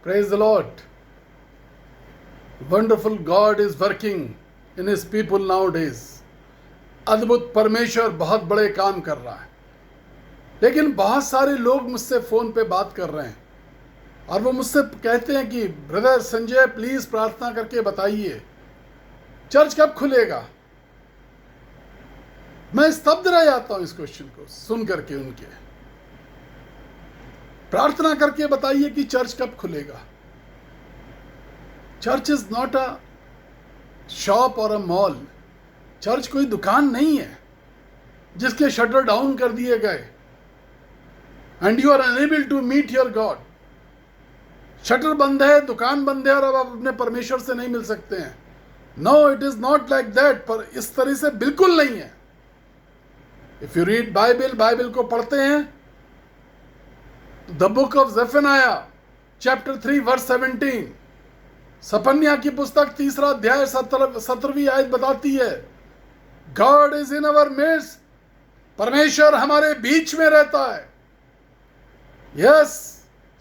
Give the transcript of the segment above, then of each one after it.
Praise the Lord. Wonderful God is working in his people nowadays. अद्भुत परमेश्वर बहुत बड़े काम कर रहा है। लेकिन बहुत सारे लोग मुझसे फ़ोन पे बात कर रहे हैं और वो मुझसे कहते हैं कि ब्रदर संजय प्लीज़ प्रार्थना करके बताइए चर्च कब खुलेगा। मैं स्तब्ध रह जाता हूँ इस क्वेश्चन को सुन करके उनके। प्रार्थना करके बताइए कि चर्च कब खुलेगा। Church is not a shop और अ मॉल। चर्च कोई दुकान नहीं है जिसके शटर डाउन कर दिए गए and you are unable to meet your God. Shutter बंद है, दुकान बंद है और अब आप अपने परमेश्वर से नहीं मिल सकते हैं। No, it is not like that. पर इस तरह से बिल्कुल नहीं है। इफ यू रीड बाइबल को पढ़ते हैं, the book of Zephaniah chapter 3 verse 17, सपन्या की पुस्तक 3 अध्याय 17वीं आयत बताती है, God is in our midst. परमेश्वर हमारे बीच में रहता है। यस,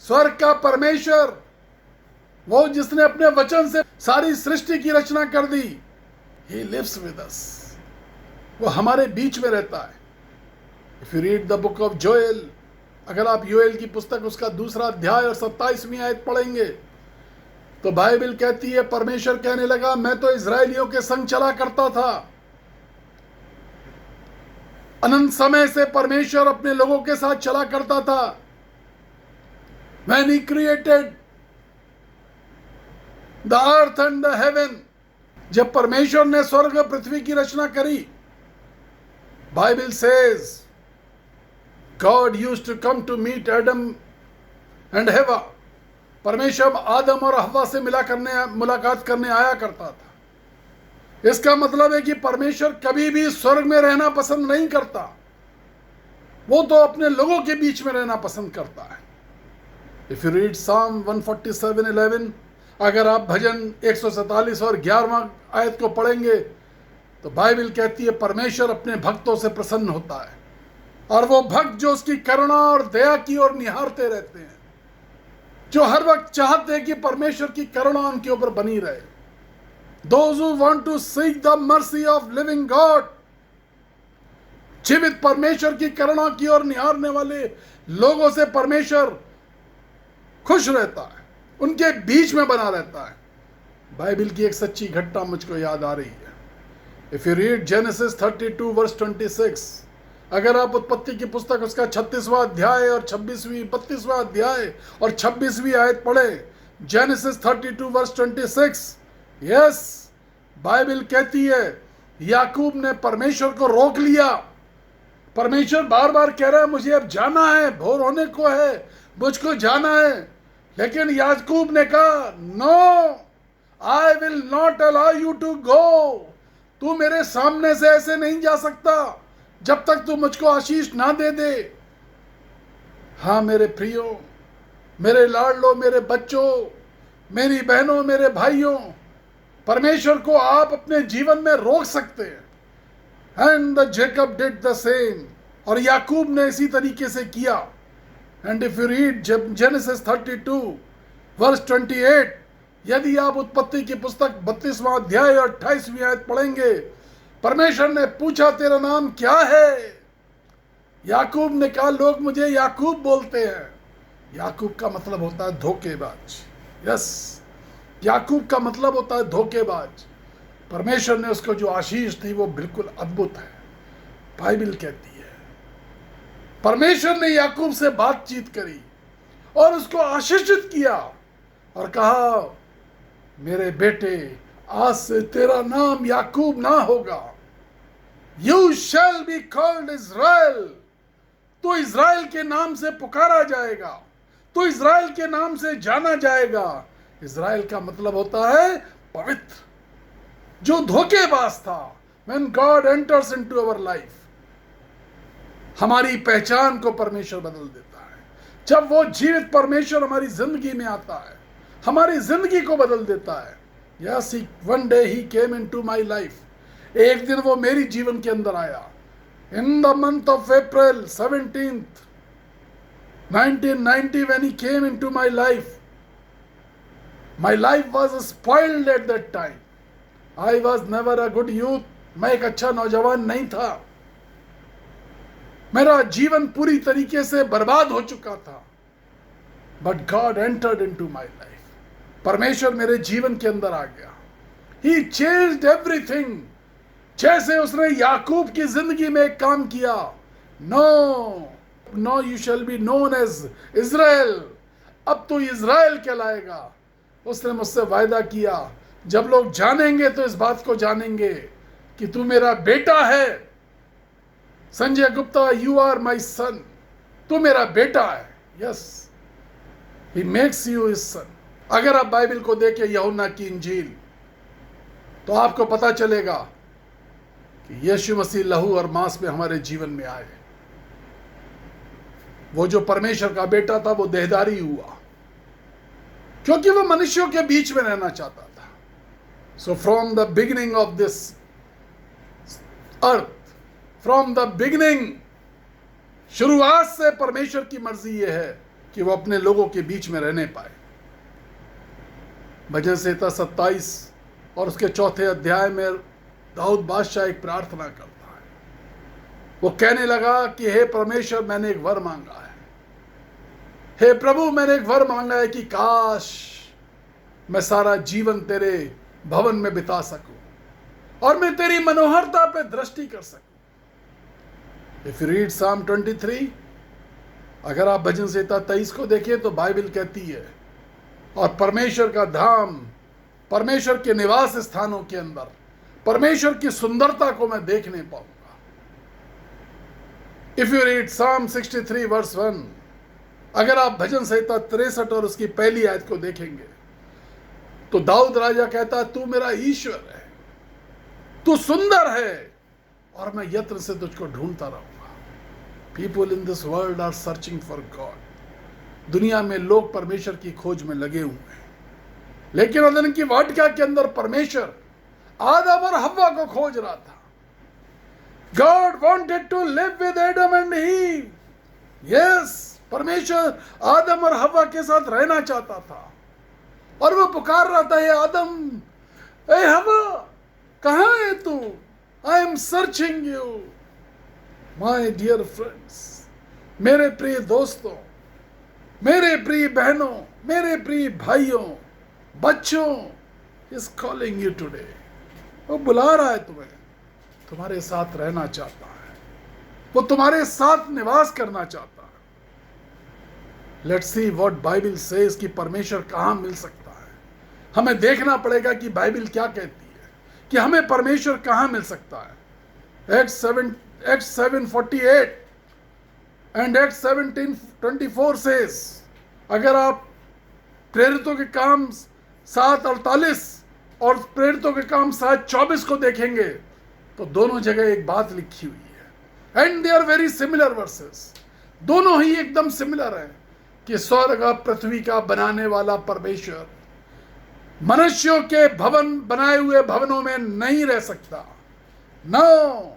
स्वर्ग का परमेश्वर, वो जिसने अपने वचन से सारी सृष्टि की रचना कर दी, ही लिव्स विद अस। वो हमारे बीच में रहता है। If you read the book of Joel, अगर आप योएल की पुस्तक उसका 2 अध्याय और 27वीं आयत पढ़ेंगे तो बाइबल कहती है, परमेश्वर कहने लगा, मैं तो इजरायलियों के संग चला करता था। अनंत समय से परमेश्वर अपने लोगों के साथ चला करता था। When he created the earth and the heaven, जब परमेश्वर ने स्वर्ग और पृथ्वी की रचना करी, Bible says God used to come to meet Adam and Eva. परमेश्वर आदम और हव्वा से मुलाकात करने आया करता था। इसका मतलब है कि परमेश्वर कभी भी स्वर्ग में रहना पसंद नहीं करता। वो तो अपने लोगों के बीच में रहना पसंद करता है। इफ यू रीड Psalm 147:11, अगर आप भजन 147 और 11वां आयत को पढ़ेंगे तो बाइबल कहती है, परमेश्वर अपने भक्तों से प्रसन्न होता है और वो भक्त जो उसकी करुणा और दया की ओर निहारते रहते हैं, जो हर वक्त चाहते हैं कि परमेश्वर की करुणा उनके ऊपर बनी रहे। Those who want to seek the mercy of living God, जीवित परमेश्वर की करुणा की ओर निहारने वाले लोगों से परमेश्वर खुश रहता है, उनके बीच में बना रहता है। बाइबल की एक सच्ची घटना मुझको याद आ रही है। If you read Genesis 32 verse 26, अगर आप उत्पत्ति की पुस्तक उसका 36वां अध्याय और 32वां अध्याय और 26वीं आयत पढ़े, जेनेसिस 32 वर्स 26, यस, बाइबल कहती है, याकूब ने परमेश्वर को रोक लिया। परमेश्वर बार बार कह रहा है, मुझे अब जाना है, भोर होने को है, मुझको जाना है। लेकिन याकूब ने कहा, no, I will not allow you to go. तू मेरे सामने से ऐसे नहीं जा सकता जब तक तू मुझको आशीष ना दे दे। हाँ मेरे प्रियो, मेरे लाडलो, मेरे बच्चों, मेरी बहनों, मेरे भाइयों, परमेश्वर को आप अपने जीवन में रोक सकते हैं। And the Jacob did the same, और याकूब ने इसी तरीके से किया। And if you read Genesis 32 verse 28, यदि आप उत्पत्ति की पुस्तक 32वां अध्याय और 28वीं आयत पढ़ेंगे, परमेश्वर ने पूछा, तेरा नाम क्या है? याकूब ने कहा, लोग मुझे याकूब बोलते हैं। याकूब का मतलब होता है धोखेबाज। यस, याकूब का मतलब होता है धोखेबाज। परमेश्वर ने उसको जो आशीष दी वो बिल्कुल अद्भुत है। बाइबल कहती है, परमेश्वर ने याकूब से बातचीत करी और उसको आशीषित किया और कहा, मेरे बेटे, आज से तेरा नाम याकूब ना होगा, you shall be called Israel. तो इज़राइल के नाम से पुकारा जाएगा, तो इज़राइल के नाम से जाना जाएगा। इज़राइल का मतलब होता है पवित्र, जो धोखेबाज था। When God enters into our life, हमारी पहचान को परमेश्वर बदल देता है। जब वो जीवित परमेश्वर हमारी जिंदगी में आता है, हमारी जिंदगी को बदल देता है। Yes, one day he came into my life. एक दिन वो मेरी जीवन के अंदर आया। In the month of April 17th, 1990, when he came into my life, my life was spoiled at that time, I was never a good youth, मैं एक अच्छा नौजवान नहीं था, मेरा जीवन पूरी तरीके से बर्बाद हो चुका था। But God entered into my life, परमेश्वर मेरे जीवन के अंदर आ गया। He changed everything. जैसे उसने याकूब की जिंदगी में एक काम किया, no you shall be known as Israel, अब तू इज़राइल कहलाएगा। उसने मुझसे वायदा किया, जब लोग जानेंगे तो इस बात को जानेंगे कि तू मेरा बेटा है। Sanjay Gupta, you are my son, तू मेरा बेटा है। Yes, he makes you his son. अगर आप बाइबल को देखें, यूहन्ना की इंजील, तो आपको पता चलेगा कि यीशु मसीह लहू और मांस में हमारे जीवन में आए। वो जो परमेश्वर का बेटा था वो देहधारी हुआ, क्योंकि वो मनुष्यों के बीच में रहना चाहता था। So from the beginning of this earth, from the beginning, शुरुआत से परमेश्वर की मर्जी यह है कि वो अपने लोगों के बीच में रहने पाए। भजन संहिता 27 और उसके 4 अध्याय में दाऊद बादशाह एक प्रार्थना करता है। वो कहने लगा कि हे परमेश्वर, मैंने एक वर मांगा है। हे प्रभु, मैंने एक वर मांगा है कि काश मैं सारा जीवन तेरे भवन में बिता सकूं और मैं तेरी मनोहरता पे दृष्टि कर सकूं। इफ यू रीड Psalm 23, अगर आप भजन संहिता 23 को देखें तो बाइबल कहती है, और परमेश्वर का धाम, परमेश्वर के निवास स्थानों के अंदर परमेश्वर की सुंदरता को मैं देखने पाऊंगा। If you read Psalm 63 verse 1, अगर आप भजन संहिता 63 और उसकी पहली आयत को देखेंगे तो दाऊद राजा कहता, तू मेरा ईश्वर है, तू सुंदर है और मैं यत्न से तुझको ढूंढता रहूंगा। People in this world are searching for God. दुनिया में लोग परमेश्वर की खोज में लगे हुए हैं, लेकिन अदन की वाटिका के अंदर परमेश्वर आदम और हव्वा को खोज रहा था। God wanted to live with Adam and Eve. Yes, परमेश्वर आदम और हव्वा के साथ रहना चाहता था, और वो पुकार रहा था, हे आदम, हे हव्वा, कहां है तू? I am searching you. My dear friends, मेरे प्रिय दोस्तों, मेरे प्रिय बहनों, मेरे प्रिय भाइयों, बच्चों, इज कॉलिंग यू टुडे। वो बुला रहा है तुम्हें, तुम्हारे साथ रहना चाहता है, वो तुम्हारे साथ निवास करना चाहता है। Let's see what Bible says कि परमेश्वर कहां मिल सकता है। हमें देखना पड़ेगा कि बाइबल क्या कहती है कि हमें परमेश्वर कहां मिल सकता है। Acts 7:48 and Acts 17:24 says, अगर आप प्रेरितों के काम 7:48 और प्रेरितों के काम 7:24 को देखेंगे तो दोनों जगह एक बात लिखी हुई है, and they are very similar verses. दोनों ही एकदम सिमिलर है कि स्वर्ग और पृथ्वी का बनाने वाला परमेश्वर मनुष्यों के भवन, बनाए हुए भवनों में नहीं रह सकता। नो,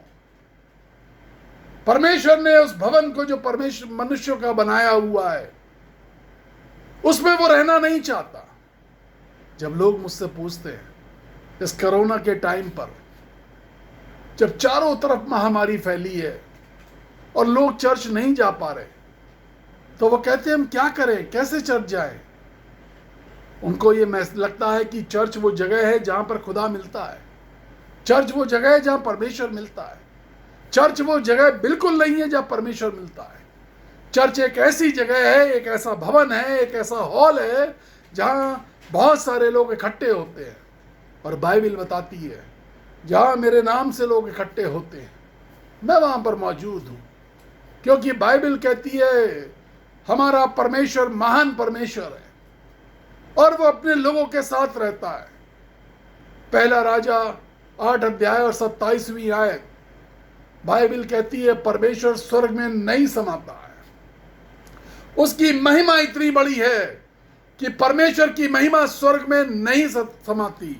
परमेश्वर ने उस भवन को जो परमेश्वर मनुष्यों का बनाया हुआ है उसमें वो रहना नहीं चाहता। जब लोग मुझसे पूछते हैं इस कोरोना के टाइम पर, जब चारों तरफ महामारी फैली है और लोग चर्च नहीं जा पा रहे, तो वो कहते हैं हम क्या करें, कैसे चर्च जाएं? उनको ये लगता है कि चर्च वो जगह है जहां पर खुदा मिलता है, चर्च वो जगह है जहां परमेश्वर मिलता है। चर्च वो जगह बिल्कुल नहीं है जहां परमेश्वर मिलता है। चर्च एक ऐसी जगह है, एक ऐसा भवन है, एक ऐसा हॉल है जहां बहुत सारे लोग इकट्ठे होते हैं। और बाइबल बताती है जहां मेरे नाम से लोग इकट्ठे होते हैं मैं वहां पर मौजूद हूं, क्योंकि बाइबल कहती है हमारा परमेश्वर महान परमेश्वर है और वो अपने लोगों के साथ रहता है। पहला राजा 8 अध्याय और 27वीं आयत, बाइबल कहती है परमेश्वर स्वर्ग में नहीं समाता है, उसकी महिमा इतनी बड़ी है कि परमेश्वर की महिमा स्वर्ग में नहीं समाती।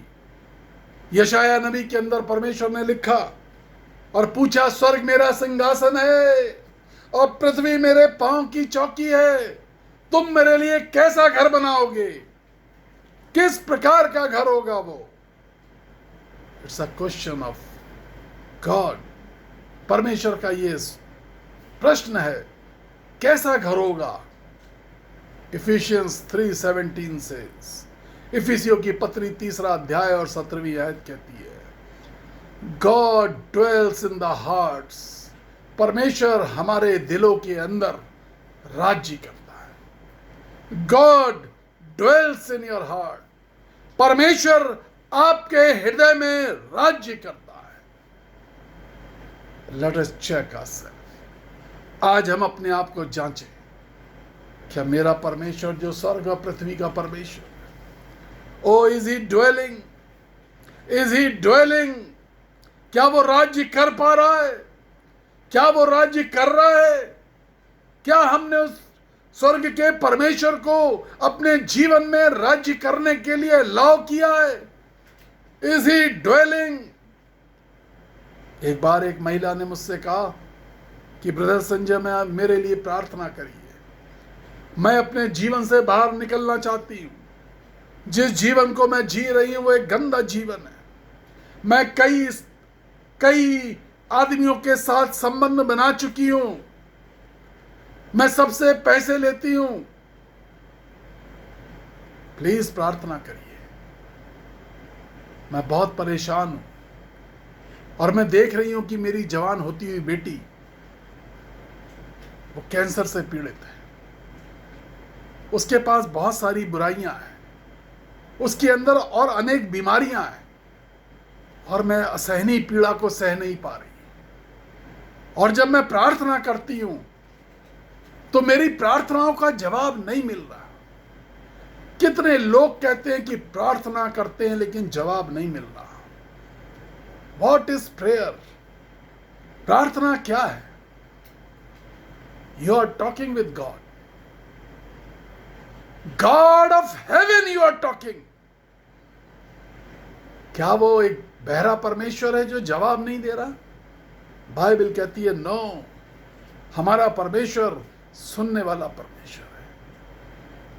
यशाया नबी के अंदर परमेश्वर ने लिखा और पूछा, स्वर्ग मेरा सिंहासन है और पृथ्वी मेरे पांव की चौकी है, तुम मेरे लिए कैसा घर बनाओगे? किस प्रकार का घर होगा वो? It's a question of God. परमेश्वर का ये प्रश्न है, कैसा घर होगा? इफिशियंस 3:17 से, इफिसियों की पत्री 3 अध्याय और 17वीं आयत कहती है, God dwells in the hearts. परमेश्वर हमारे दिलों के अंदर राज्य करता है। God dwells in your heart. परमेश्वर आपके हृदय में राज्य करता है। Let us check ourselves. आज हम अपने आप को जांचें, क्या मेरा परमेश्वर जो स्वर्ग और पृथ्वी का परमेश्वर, oh is he dwelling, is he dwelling? क्या वो राज्य कर पा रहा है? क्या वो राज्य कर रहा है? क्या हमने उस स्वर्ग के परमेश्वर को अपने जीवन में राज्य करने के लिए अलाउ किया है? Is he dwelling? एक बार एक महिला ने मुझसे कहा कि ब्रदर संजय, मैं मेरे लिए प्रार्थना करिए, मैं अपने जीवन से बाहर निकलना चाहती हूं। जिस जीवन को मैं जी रही हूं वो एक गंदा जीवन है। मैं कई आदमियों के साथ संबंध बना चुकी हूं, मैं सबसे पैसे लेती हूं। प्लीज प्रार्थना करिए, मैं बहुत परेशान हूं और मैं देख रही हूं कि मेरी जवान होती हुई बेटी वो कैंसर से पीड़ित है। उसके पास बहुत सारी बुराइयां हैं, उसके अंदर और अनेक बीमारियां हैं, और मैं असहनीय पीड़ा को सह नहीं पा रही। और जब मैं प्रार्थना करती हूं तो मेरी प्रार्थनाओं का जवाब नहीं मिल रहा। कितने लोग कहते हैं कि प्रार्थना करते हैं लेकिन जवाब नहीं मिल रहा। What is prayer? प्रार्थना क्या है? You are talking with God, God of heaven you are talking. क्या वो एक बहरा परमेश्वर है जो जवाब नहीं दे रहा? बाइबल कहती है नो, हमारा परमेश्वर सुनने वाला परमेश्वर है।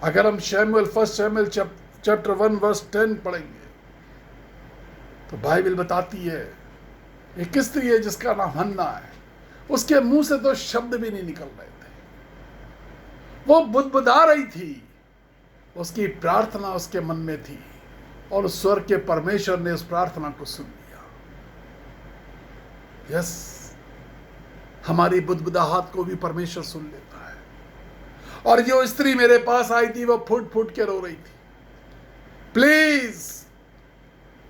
अगर हम फर्स्ट शमूएल चैप्टर 1 वर्स 10 पढ़ेंगे तो बाइबल बताती है एक स्त्री है जिसका नाम हन्ना है, उसके मुंह से तो शब्द भी नहीं निकल रहे थे, वो बुदबुदा रही थी, उसकी प्रार्थना उसके मन में थी और स्वर्ग के परमेश्वर ने उस प्रार्थना को सुन लिया। यस, हमारी बुदबुदाहट को भी परमेश्वर सुन लेता है। और जो स्त्री मेरे पास आई थी वो फुट फुट के रो रही थी, please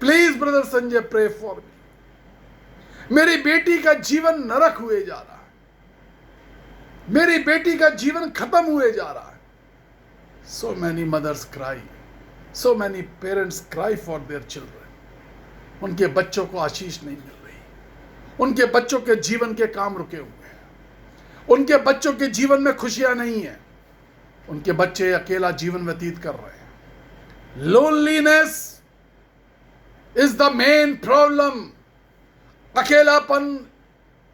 please brother Sanjay pray for me, मेरी बेटी का जीवन नरक हुए जा रहा है, मेरी बेटी का जीवन खत्म हुए जा रहा है। So many mothers cry, so many parents cry for their children. उनके बच्चों को आशीष नहीं मिल रही, उनके बच्चों के जीवन के काम रुके हुए हैं, उनके बच्चों के जीवन में खुशियां नहीं है, उनके बच्चे अकेला जीवन व्यतीत कर रहे हैं। Loneliness is the main problem. अकेलापन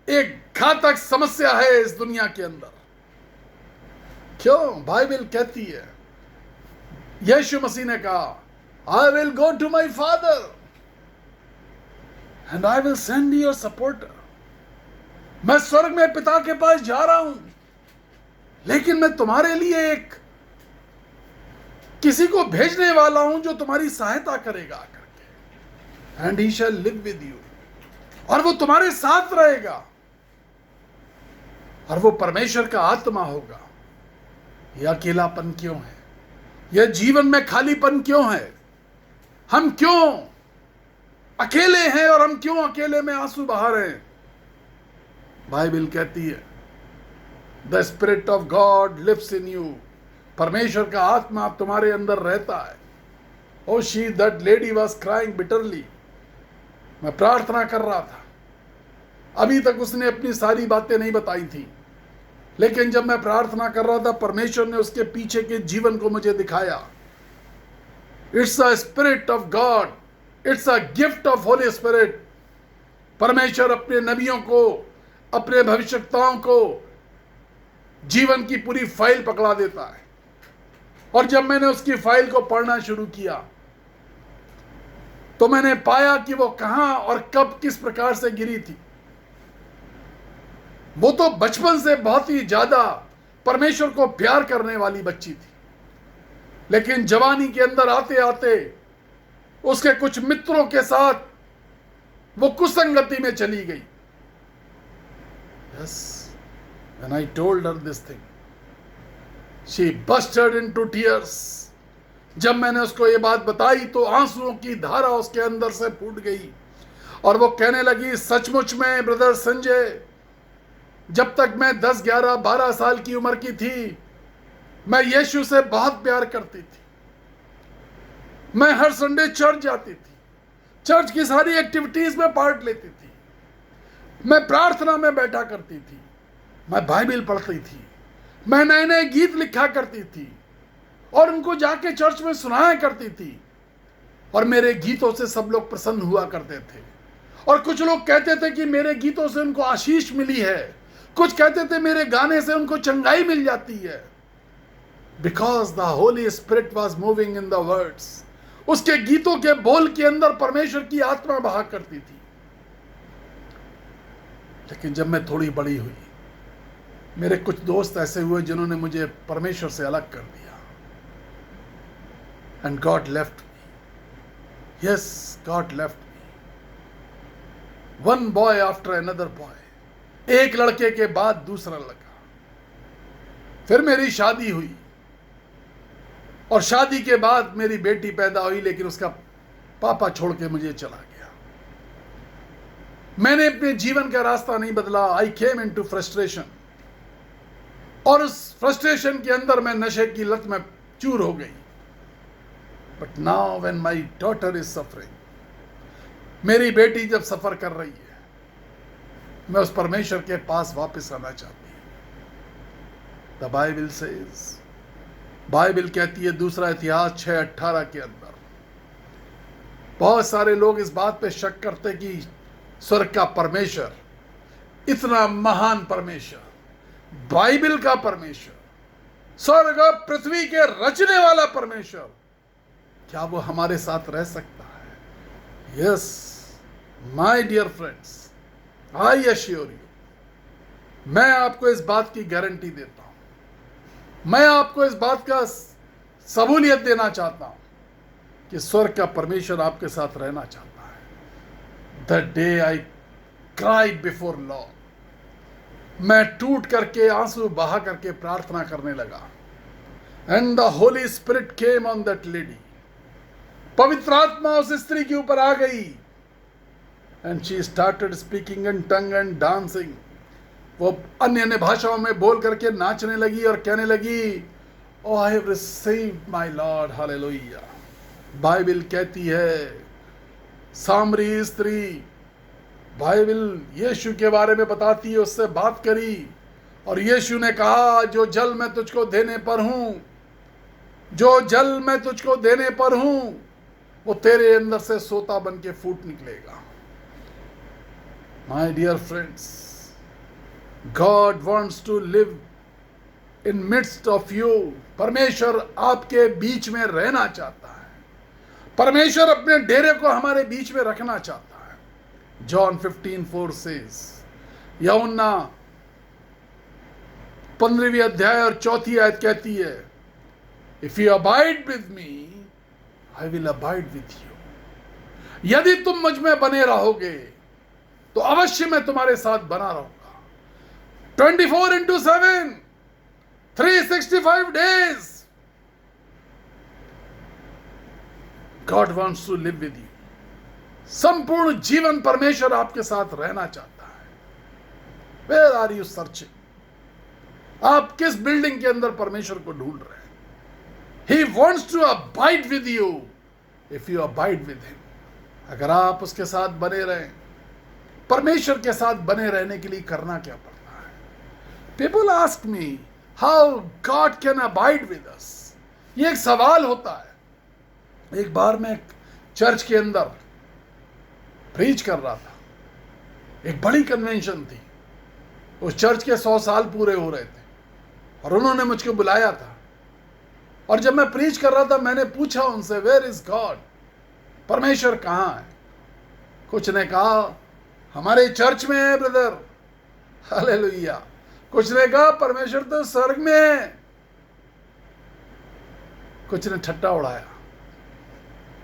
एक घातक समस्या है इस दुनिया के अंदर। क्यों? बाइबल कहती है, यीशु मसीह ने कहा I will go to my father and I will send your supporter. मैं स्वर्ग में पिता के पास जा रहा हूं, लेकिन मैं तुम्हारे लिए एक किसी को भेजने वाला हूं जो तुम्हारी सहायता करेगा करके, and he shall live with you, और वो तुम्हारे साथ रहेगा, और वो परमेश्वर का आत्मा होगा। यह अकेलापन क्यों है? यह जीवन में खालीपन क्यों है? हम क्यों अकेले हैं और हम क्यों अकेले में आंसू बहा रहे हैं? बाइबल कहती है the spirit of God lives in you. परमेश्वर का आत्मा तुम्हारे अंदर रहता है। Oh she that lady was crying bitterly. मैं प्रार्थना कर रहा था, अभी तक उसने अपनी सारी बातें नहीं बताई थी, लेकिन जब मैं प्रार्थना कर रहा था परमेश्वर ने उसके पीछे के जीवन को मुझे दिखाया। It's a spirit of God, it's a gift of Holi spirit. परमेश्वर अपने नबियों को, अपने भविष्यवक्ताओं को जीवन की पूरी फाइल पकड़ा देता है। और जब मैंने उसकी फाइल को पढ़ना शुरू किया तो मैंने पाया कि वो कहां और कब किस प्रकार से गिरी थी। वो तो बचपन से बहुत ही ज्यादा परमेश्वर को प्यार करने वाली बच्ची थी, लेकिन जवानी के अंदर आते आते उसके कुछ मित्रों के साथ वो कुसंगति में चली गई। Yes, when I told her this thing, she busted into tears. जब मैंने उसको ये बात बताई तो आंसुओं की धारा उसके अंदर से फूट गई और वो कहने लगी, सचमुच में ब्रदर संजय, जब तक मैं 10, 11, 12 साल की उम्र की थी, मैं यीशु से बहुत प्यार करती थी। मैं हर संडे चर्च जाती थी, चर्च की सारी एक्टिविटीज में पार्ट लेती थी, मैं प्रार्थना में बैठा करती थी, मैं बाइबल पढ़ती थी, मैं नए नए गीत लिखा करती थी और उनको जाके चर्च में सुनाया करती थी। और मेरे गीतों से सब लोग प्रसन्न हुआ करते थे और कुछ लोग कहते थे कि मेरे गीतों से उनको आशीष मिली है, कुछ कहते थे मेरे गाने से उनको चंगाई मिल जाती है। Because the Holi spirit was moving in the words. उसके गीतों के बोल के अंदर परमेश्वर की आत्मा बहा करती थी। लेकिन जब मैं थोड़ी बड़ी हुई, मेरे कुछ दोस्त ऐसे हुए जिन्होंने मुझे परमेश्वर से अलग कर दिया। And God left me. Yes, God left me. One boy after another boy, एक लड़के के बाद दूसरा लड़का। फिर मेरी शादी हुई और शादी के बाद मेरी बेटी पैदा हुई, लेकिन उसका पापा छोड़ के मुझे चला गया। मैंने अपने जीवन का रास्ता नहीं बदला। आई केम इनटू फ्रस्ट्रेशन और उस फ्रस्ट्रेशन के अंदर मैं नशे की लत में चूर हो गई। But now when my daughter is suffering, मेरी बेटी जब सफर कर रही है, मैं उस परमेश्वर के पास वापस आना चाहती हूं। द बाइबल सेज, बाइबल कहती है दूसरा इतिहास 6:18 के अंदर, बहुत सारे लोग इस बात पे शक करते कि स्वर्ग का परमेश्वर, इतना महान परमेश्वर, बाइबल का परमेश्वर, स्वर्ग और पृथ्वी के रचने वाला परमेश्वर, क्या वो हमारे साथ रह सकता है? Yes my dear friends, I assure you, मैं आपको इस बात की गारंटी देता हूं, मैं आपको इस बात का सबूलियत देना चाहता हूं कि स्वर्ग का परमेश्वर आपके साथ रहना चाहता है। The day I cried before Lord, मैं टूट करके आंसू बहा करके प्रार्थना करने लगा। And the Holi spirit came on that lady, पवित्र आत्मा उस स्त्री के ऊपर आ गई। And she started speaking in tongue and dancing, वो अन्य अन्य भाषाओं में बोल करके नाचने लगी और कहने लगी, oh I have received my Lord, hallelujah. Bible कहती है सामरी स्त्री, बाइबल यीशु के बारे में बताती है, उससे बात करी और यीशु ने कहा, जो जल मैं तुझको देने पर हूं, जो जल मैं तुझको देने पर हूं, वो तेरे अंदर से सोता बन के फूट निकलेगा। My dear friends, God wants to live in midst of you. परमेश्वर आपके बीच में रहना चाहता है। परमेश्वर अपने डेरे को हमारे बीच में रखना चाहता है। जॉन 15:4 सेज, यूहन्ना 15वीं अध्याय और 4th आयत कहती है, if you abide with me I will abide with you. यदि तुम मुझ में बने रहोगे तो अवश्य मैं तुम्हारे साथ बना रहूंगा। 24/7, 365 days God wants to live with you. संपूर्ण जीवन परमेश्वर आपके साथ रहना चाहता है। Where are you searching? आप किस बिल्डिंग के अंदर परमेश्वर को ढूंढ रहे हैं? He wants to abide with you if you abide with him. अगर आप उसके साथ बने रहें, परमेश्वर के साथ बने रहने के लिए करना क्या पड़ता है? People ask me how God can abide with us. ये एक सवाल होता है। एक बार मैं चर्च के अंदर प्रीच कर रहा था, एक बड़ी कन्वेंशन थी, उस चर्च के 100 साल पूरे हो रहे थे और उन्होंने मुझको बुलाया था। और जब मैं प्रीच कर रहा था, मैंने पूछा उनसे, वेयर इज गॉड? परमेश्वर कहाँ है? कुछ ने कहा हमारे चर्च में है ब्रदर, हालेलुया। कुछ ने कहा परमेश्वर तो स्वर्ग में है। कुछ ने ठट्टा उड़ाया।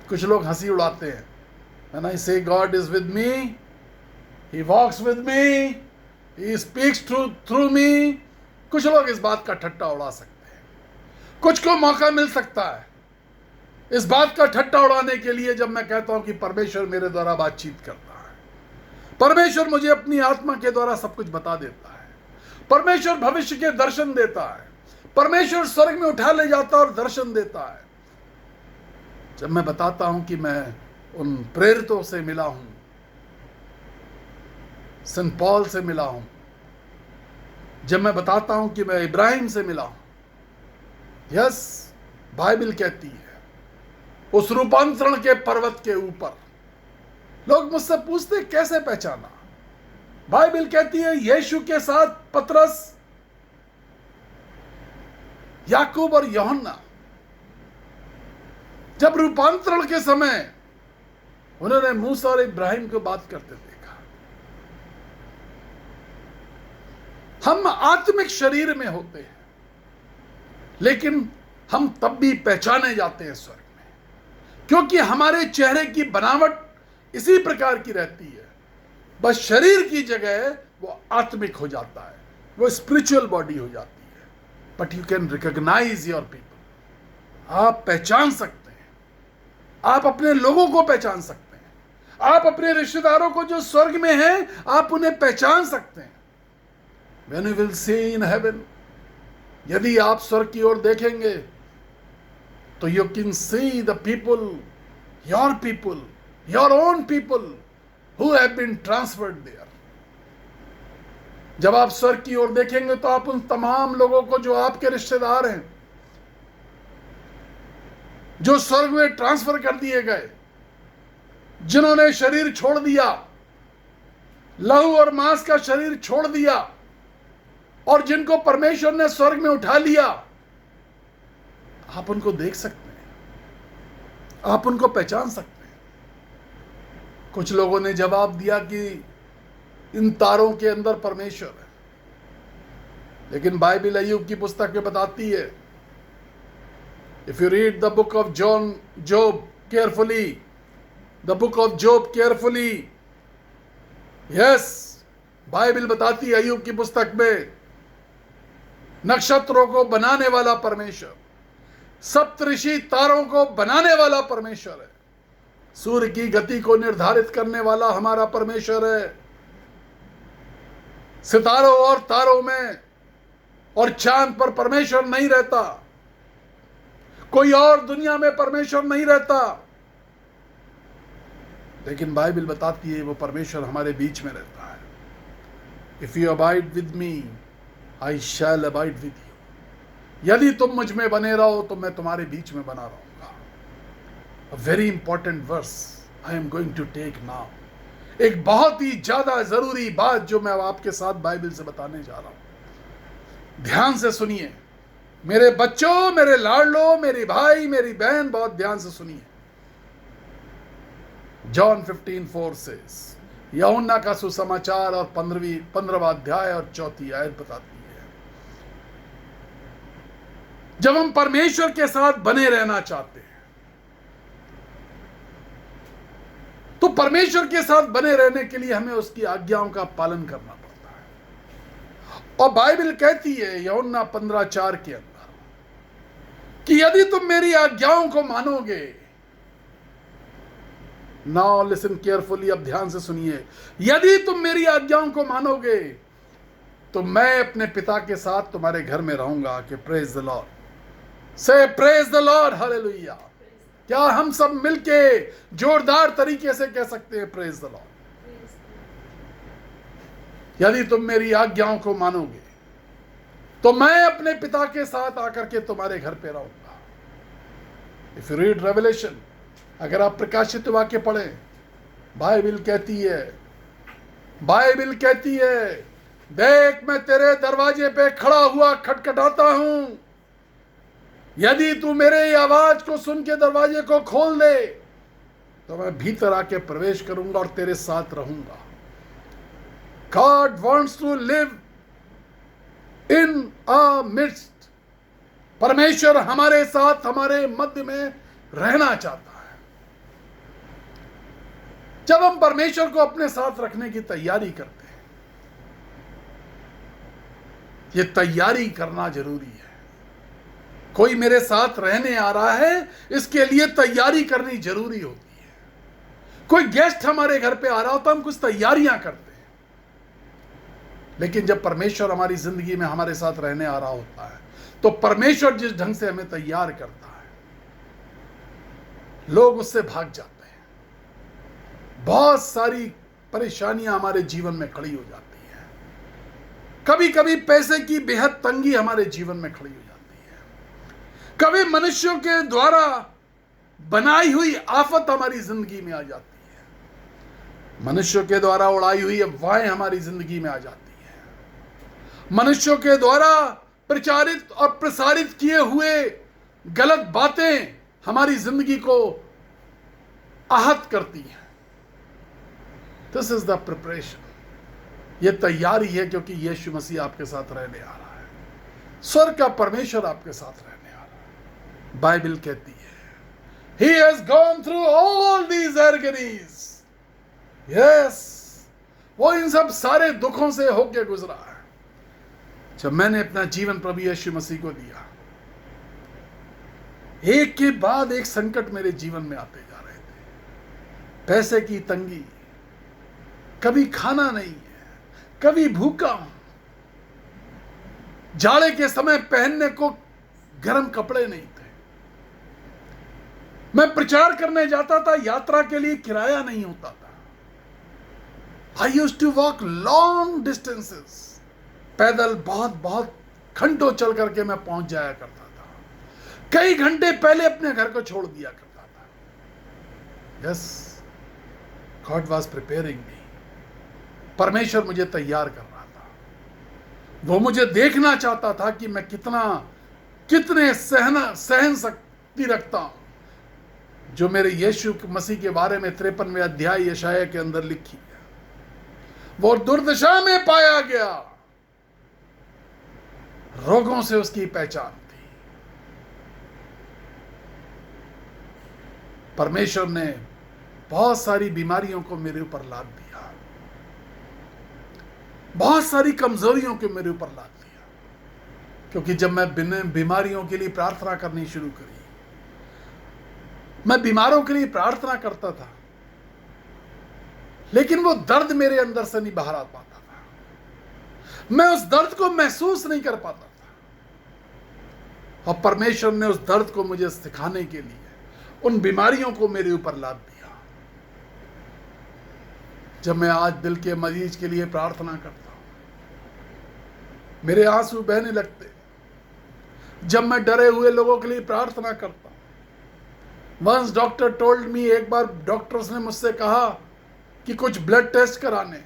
कुछ लोग हंसी उड़ाते हैं। When I say God is with me, He walks with me, He speaks through me, कुछ लोग इस बात का ठट्टा उड़ा सकते हैं। कुछ को मौका मिल सकता है इस बात का ठट्टा उड़ाने के लिए जब मैं कहता हूं कि परमेश्वर मेरे द्वारा बातचीत करता है, परमेश्वर मुझे अपनी आत्मा के द्वारा सब कुछ बता देता है, परमेश्वर भविष्य के दर्शन देता है, परमेश्वर स्वर्ग में उठा ले जाता और दर्शन देता है। जब मैं बताता हूं कि मैं उन प्रेरितों से मिला हूं, सेंट पॉल से मिला हूं, जब मैं बताता हूं कि मैं इब्राहिम से मिला हूं, यस, बाइबल कहती है उस रूपांतरण के पर्वत के ऊपर। लोग मुझसे पूछते कैसे पहचाना? बाइबल कहती है यीशु के साथ पतरस, याकूब और यूहन्ना जब रूपांतरण के समय उन्होंने मूसा और इब्राहिम को बात करते देखा। हम आत्मिक शरीर में होते हैं, लेकिन हम तब भी पहचाने जाते हैं स्वर्ग में, क्योंकि हमारे चेहरे की बनावट इसी प्रकार की रहती है। बस शरीर की जगह वो आत्मिक हो जाता है, वो स्पिरिचुअल बॉडी हो जाती है। But you can recognise your people. आप पहचान सकते हैं, आप अपने लोगों को पहचान सकते हैं, आप अपने रिश्तेदारों को जो स्वर्ग में हैं आप उन्हें पहचान सकते हैं। When you will see in heaven, यदि आप स्वर्ग की ओर देखेंगे तो you can see the people, your own people who have been transferred there. जब आप स्वर्ग की ओर देखेंगे तो आप उन तमाम लोगों को जो आपके रिश्तेदार हैं, जो स्वर्ग में ट्रांसफर कर दिए गए, जिन्होंने शरीर छोड़ दिया, लहू और मांस का शरीर छोड़ दिया और जिनको परमेश्वर ने स्वर्ग में उठा लिया, आप उनको देख सकते हैं, आप उनको पहचान सकते हैं। कुछ लोगों ने जवाब दिया कि इन तारों के अंदर परमेश्वर है, लेकिन बाइबल अय्यूब की पुस्तक में बताती है, if you read the book of job carefully, the book of job carefully, yes, Bible बताती है अय्यूब की पुस्तक में नक्षत्रों को बनाने वाला परमेश्वर, सप्तऋषि तारों को बनाने वाला परमेश्वर है, सूर्य की गति को निर्धारित करने वाला हमारा परमेश्वर है। सितारों और तारों में और चांद पर परमेश्वर नहीं रहता, कोई और दुनिया में परमेश्वर नहीं रहता, लेकिन बाइबल बताती है वो परमेश्वर हमारे बीच में रहता है। If you abide with me I shall abide with you. यदि तुम मुझ में बने रहो तो मैं तुम्हारे बीच में बना रहूंगा। A very important verse I am going to take now. एक बहुत ही ज्यादा जरूरी बात जो मैं आपके साथ बाइबल से बताने जा रहा हूं, ध्यान से सुनिए मेरे बच्चों, मेरे लाडलो, मेरी भाई, मेरी बहन, बहुत ध्यान से सुनिए। जॉन 15:4 says, यूहन्ना का सुसमाचार और 15वां अध्याय और 4th आयत बताती है, जब हम परमेश्वर के साथ बने रहना चाहते हैं तो परमेश्वर के साथ बने रहने के लिए हमें उसकी आज्ञाओं का पालन करना पड़ता है। और बाइबल कहती है यूहन्ना 15:4 के अंदर कि यदि तुम मेरी आज्ञाओं को मानोगे, नाउ लिसन केयरफुली, अब ध्यान से सुनिए, यदि तुम मेरी आज्ञाओं को मानोगे तो मैं अपने पिता के साथ तुम्हारे घर में रहूंगा। कि प्रेज द लॉर्ड, से प्रेज द लॉर्ड, हालेलुया। क्या हम सब मिलके जोरदार तरीके से कह सकते हैं प्रेज द लॉर्ड? यदि तुम मेरी आज्ञाओं को मानोगे तो मैं अपने पिता के साथ आकर के तुम्हारे घर पे रहूंगा। इफ यू रीड रेवलेशन, अगर आप प्रकाशित वाक्य पढ़ें, बाइबल कहती है देख मैं तेरे दरवाजे पे खड़ा हुआ खटखटाता हूं, यदि तू मेरे आवाज को सुन के दरवाजे को खोल दे तो मैं भीतर आके प्रवेश करूंगा और तेरे साथ रहूंगा। God wants to live in a midst. परमेश्वर हमारे साथ, हमारे मध्य में रहना चाहता है। जब हम परमेश्वर को अपने साथ रखने की तैयारी करते हैं, ये तैयारी करना जरूरी है। कोई मेरे साथ रहने आ रहा है, इसके लिए तैयारी करनी जरूरी होती है। कोई गेस्ट हमारे घर पे आ रहा हो तो हम कुछ तैयारियां करते हैं, लेकिन जब परमेश्वर हमारी जिंदगी में हमारे साथ रहने आ रहा होता है तो परमेश्वर जिस ढंग से हमें तैयार करता है, लोग उससे भाग जाते हैं। बहुत सारी परेशानियां हमारे जीवन में खड़ी हो जाती हैं। कभी कभी पैसे की बेहद तंगी हमारे जीवन में खड़ी हो जाती है। कभी मनुष्यों के द्वारा बनाई हुई आफत हमारी जिंदगी में आ जाती है। मनुष्यों के द्वारा उड़ाई हुई अफवाहें हमारी जिंदगी में आ जाती है। मनुष्यों के द्वारा प्रचारित और प्रसारित किए हुए गलत बातें हमारी जिंदगी को आहत करती हैं। This is the preparation. यह तैयारी है, क्योंकि यीशु मसीह आपके साथ रहने आ रहा है। स्वर्ग का परमेश्वर आपके साथ रहने आ रहा है। बाइबल कहती है He has gone through all these agonies. Yes, वो इन सब सारे दुखों से होके गुजरा है। जब मैंने अपना जीवन प्रभु यीशु मसीह को दिया, एक के बाद एक संकट मेरे जीवन में आते जा रहे थे। पैसे की तंगी, कभी खाना नहीं है, कभी भूखा हूं, जाड़े के समय पहनने को गर्म कपड़े नहीं थे। मैं प्रचार करने जाता था, यात्रा के लिए किराया नहीं होता था। I used to walk long distances. पैदल बहुत घंटों चल करके मैं पहुंच जाया करता था। कई घंटे पहले अपने घर को छोड़ दिया करता था। यस, गॉड वॉज प्रिपेयरिंग मी। परमेश्वर मुझे तैयार कर रहा था। वो मुझे देखना चाहता था कि मैं कितने सहन शक्ति रखता हूं, जो मेरे यीशु मसीह के बारे में 53वें अध्याय यशायाह के अंदर लिखी है। वो दुर्दशा में पाया गया, रोगों से उसकी पहचान थी। परमेश्वर ने बहुत सारी बीमारियों को मेरे ऊपर लाद दिया, बहुत सारी कमजोरियों को मेरे ऊपर लाद दिया। क्योंकि जब मैं बीमारियों के लिए प्रार्थना करनी शुरू करी, मैं बीमारों के लिए प्रार्थना करता था, लेकिन वो दर्द मेरे अंदर से नहीं बाहर आ पाता था। मैं उस दर्द को महसूस नहीं कर पाता था। और परमेश्वर ने उस दर्द को मुझे सिखाने के लिए उन बीमारियों को मेरे ऊपर लाद दिया। जब मैं आज दिल के मरीज के लिए प्रार्थना करता हूं, मेरे आंसू बहने लगते। जब मैं डरे हुए लोगों के लिए प्रार्थना करता हूं, वंस डॉक्टर टोल्ड मी, एक बार डॉक्टर्स ने मुझसे कहा कि कुछ ब्लड टेस्ट कराने।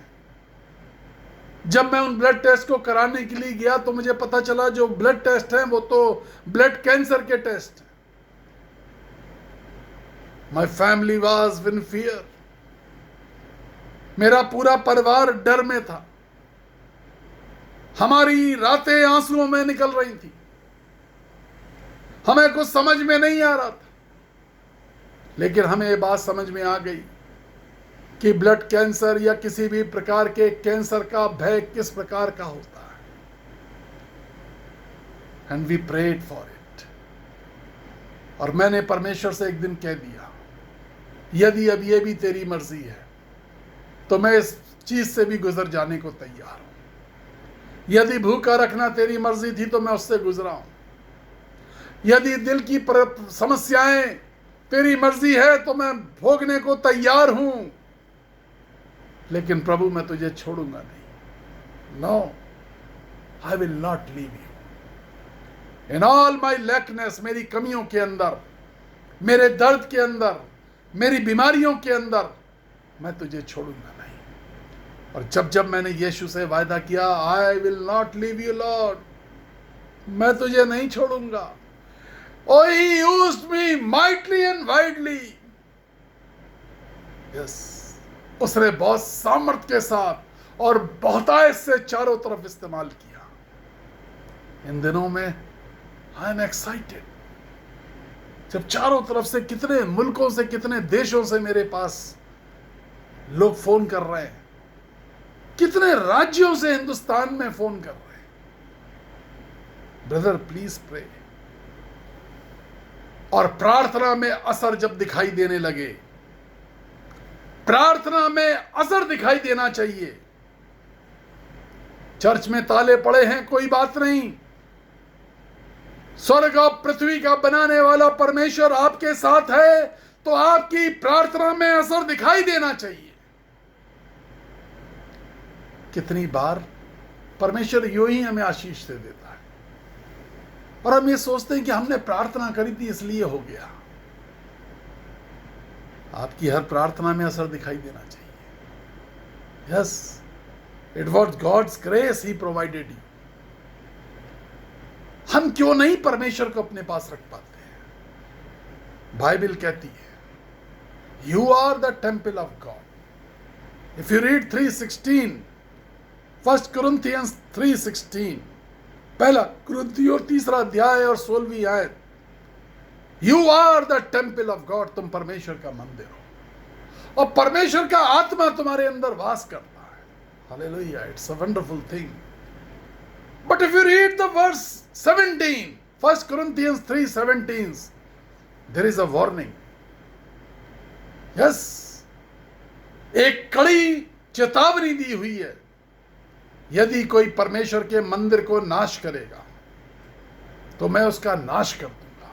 जब मैं उन ब्लड टेस्ट को कराने के लिए गया तो मुझे पता चला जो ब्लड टेस्ट हैं वो तो ब्लड कैंसर के टेस्ट हैं। My family was in fear. मेरा पूरा परिवार डर में था। हमारी रातें आंसुओं में निकल रही थी। हमें कुछ समझ में नहीं आ रहा था, लेकिन हमें ये बात समझ में आ गई कि ब्लड कैंसर या किसी भी प्रकार के कैंसर का भय किस प्रकार का होता है। And we prayed for it. और मैंने परमेश्वर से एक दिन कह दिया, यदि अब ये भी तेरी मर्जी है तो मैं इस चीज से भी गुजर जाने को तैयार हूं। यदि भूखा रखना तेरी मर्जी थी तो मैं उससे गुजरा हूं। यदि दिल की समस्याएं तेरी मर्जी है तो मैं भोगने को तैयार हूं। लेकिन प्रभु, मैं तुझे छोड़ूंगा नहीं। No, I will not leave you. In all my lackness, मेरी कमियों के अंदर, मेरे दर्द के अंदर, मेरी बीमारियों के अंदर, मैं तुझे छोड़ूंगा नहीं। और जब मैंने यीशु से वायदा किया, आई will not leave you Lord, मैं तुझे नहीं छोड़ूंगा। Oh, he used me mightily and widely. Yes, उसने बहुत सामर्थ्य के साथ और बहुतायत से चारों तरफ इस्तेमाल किया। इन दिनों में आई एम एक्साइटेड, जब चारों तरफ से कितने मुल्कों से, कितने देशों से मेरे पास लोग फोन कर रहे हैं, कितने राज्यों से हिंदुस्तान में फोन कर रहे हैं। Brother please pray. और प्रार्थना में असर जब दिखाई देने लगे, प्रार्थना में असर दिखाई देना चाहिए। चर्च में ताले पड़े हैं, कोई बात नहीं, स्वर्ग और पृथ्वी का बनाने वाला परमेश्वर आपके साथ है, तो आपकी प्रार्थना में असर दिखाई देना चाहिए। कितनी बार परमेश्वर यूं ही हमें आशीष दे देता है और हम ये सोचते हैं कि हमने प्रार्थना करी थी इसलिए हो गया। आपकी हर प्रार्थना में असर दिखाई देना चाहिए। Yes, it was God's grace, he provided you. हम क्यों नहीं परमेश्वर को अपने पास रख पाते हैं? बाइबल कहती है you are the temple of God. If you read 3:16, 1 Corinthians 3:16, पहला कुरिन्थियों 3 अध्याय और 16वीं आयत, you are the temple of God, तुम परमेश्वर का मंदिर हो और परमेश्वर का आत्मा तुम्हारे अंदर वास करता है। Hallelujah, it's a wonderful thing. But if you read the verse 17, 1 Corinthians 3:17, there is a warning. Yes, एक कड़ी चेतावनी दी हुई है, यदि कोई परमेश्वर के मंदिर को नाश करेगा तो मैं उसका नाश कर दूंगा।